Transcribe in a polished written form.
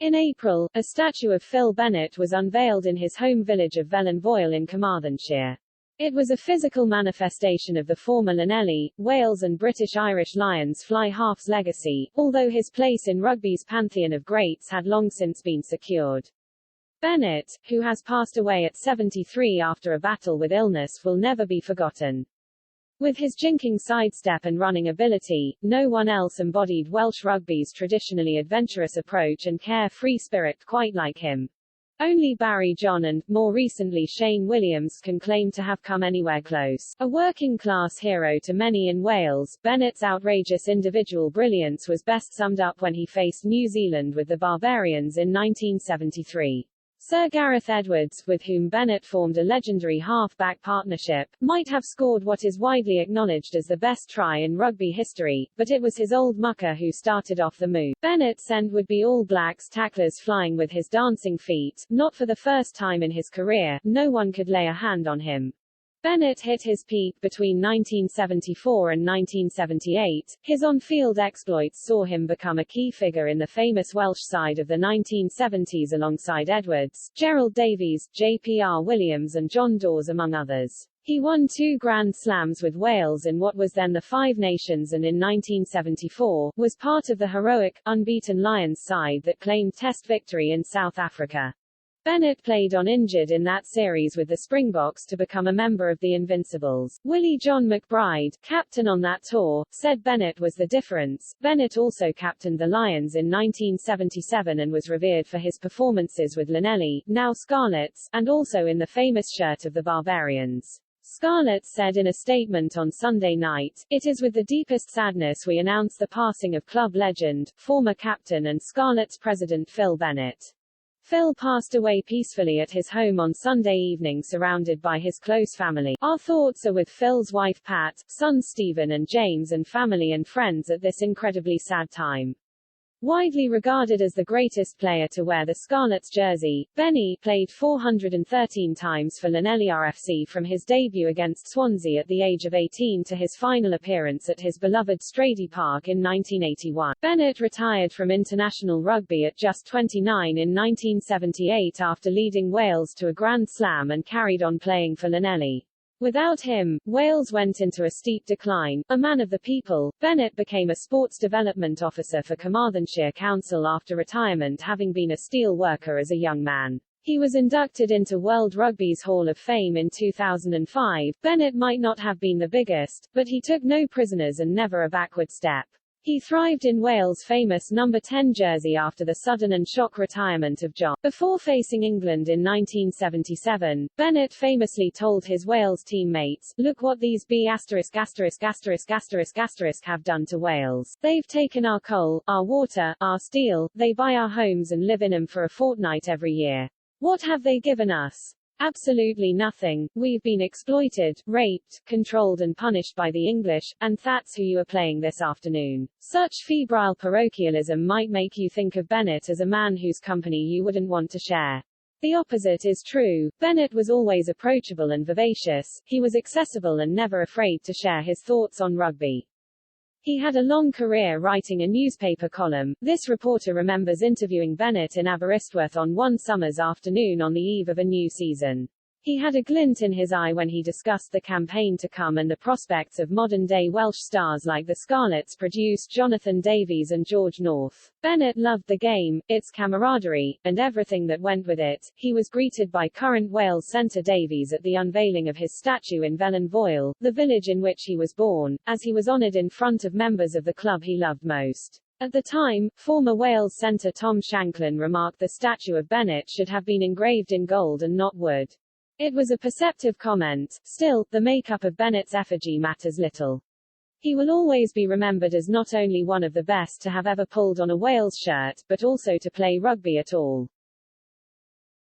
In April, a statue of Phil Bennett was unveiled in his home village of Velin in Carmarthenshire. It was a physical manifestation of the former Llanelli, Wales and British-Irish Lions fly half's legacy, although his place in rugby's pantheon of greats had long since been secured. Bennett, who has passed away at 73 after a battle with illness, will never be forgotten. With his jinking sidestep and running ability, no one else embodied Welsh rugby's traditionally adventurous approach and carefree spirit quite like him. Only Barry John and, more recently Shane Williams can claim to have come anywhere close. A working-class hero to many in Wales, Bennett's outrageous individual brilliance was best summed up when he faced New Zealand with the Barbarians in 1973. Sir Gareth Edwards, with whom Bennett formed a legendary half-back partnership, might have scored what is widely acknowledged as the best try in rugby history, but it was his old mucker who started off the move. Bennett sent would-be All Blacks tacklers flying with his dancing feet. Not for the first time in his career, no one could lay a hand on him. Bennett hit his peak between 1974 and 1978. His on-field exploits saw him become a key figure in the famous Welsh side of the 1970s alongside Edwards, Gerald Davies, J.P.R. Williams and John Dawes among others. He won 2 Grand Slams with Wales in what was then the Five Nations and in 1974, was part of the heroic, unbeaten Lions side that claimed Test victory in South Africa. Bennett played on injured in that series with the Springboks to become a member of the Invincibles. Willie John McBride, captain on that tour, said Bennett was the difference. Bennett also captained the Lions in 1977 and was revered for his performances with Llanelli, now Scarlets, and also in the famous shirt of the Barbarians. Scarlett said in a statement on Sunday night, "It is with the deepest sadness we announce the passing of club legend, former captain and Scarlets president Phil Bennett." Phil passed away peacefully at his home on Sunday evening surrounded by his close family. Our thoughts are with Phil's wife Pat, sons Stephen and James and family and friends at this incredibly sad time. Widely regarded as the greatest player to wear the Scarlets jersey, Benny played 413 times for Llanelli RFC from his debut against Swansea at the age of 18 to his final appearance at his beloved Stradey Park in 1981. Bennett retired from international rugby at just 29 in 1978 after leading Wales to a Grand Slam and carried on playing for Llanelli. Without him, Wales went into a steep decline. A man of the people, Bennett became a sports development officer for Carmarthenshire Council after retirement, having been a steel worker as a young man. He was inducted into World Rugby's Hall of Fame in 2005. Bennett might not have been the biggest, but he took no prisoners and never a backward step. He thrived in Wales' famous number 10 jersey after the sudden and shock retirement of John. Before facing England in 1977, Bennett famously told his Wales teammates, "Look what these have done to Wales. They've taken our coal, our water, our steel, they buy our homes and live in them for a fortnight every year. What have they given us? Absolutely nothing. We've been exploited, raped, controlled and punished by the English, and that's who you are playing this afternoon." Such febrile parochialism might make you think of Bennett as a man whose company you wouldn't want to share. The opposite is true. Bennett was always approachable and vivacious. He was accessible and never afraid to share his thoughts on rugby. He had a long career writing a newspaper column. This reporter remembers interviewing Bennett in Aberystwyth on one summer's afternoon on the eve of a new season. He had a glint in his eye when he discussed the campaign to come and the prospects of modern-day Welsh stars like the Scarlets produced Jonathan Davies and George North. Bennett loved the game, its camaraderie, and everything that went with it. He was greeted by current Wales centre Davies at the unveiling of his statue in Velin, the village in which he was born, as he was honoured in front of members of the club he loved most. At the time, former Wales centre Tom Shanklin remarked the statue of Bennett should have been engraved in gold and not wood. It was a perceptive comment. Still, the makeup of Bennett's effigy matters little. He will always be remembered as not only one of the best to have ever pulled on a Wales shirt, but also to play rugby at all.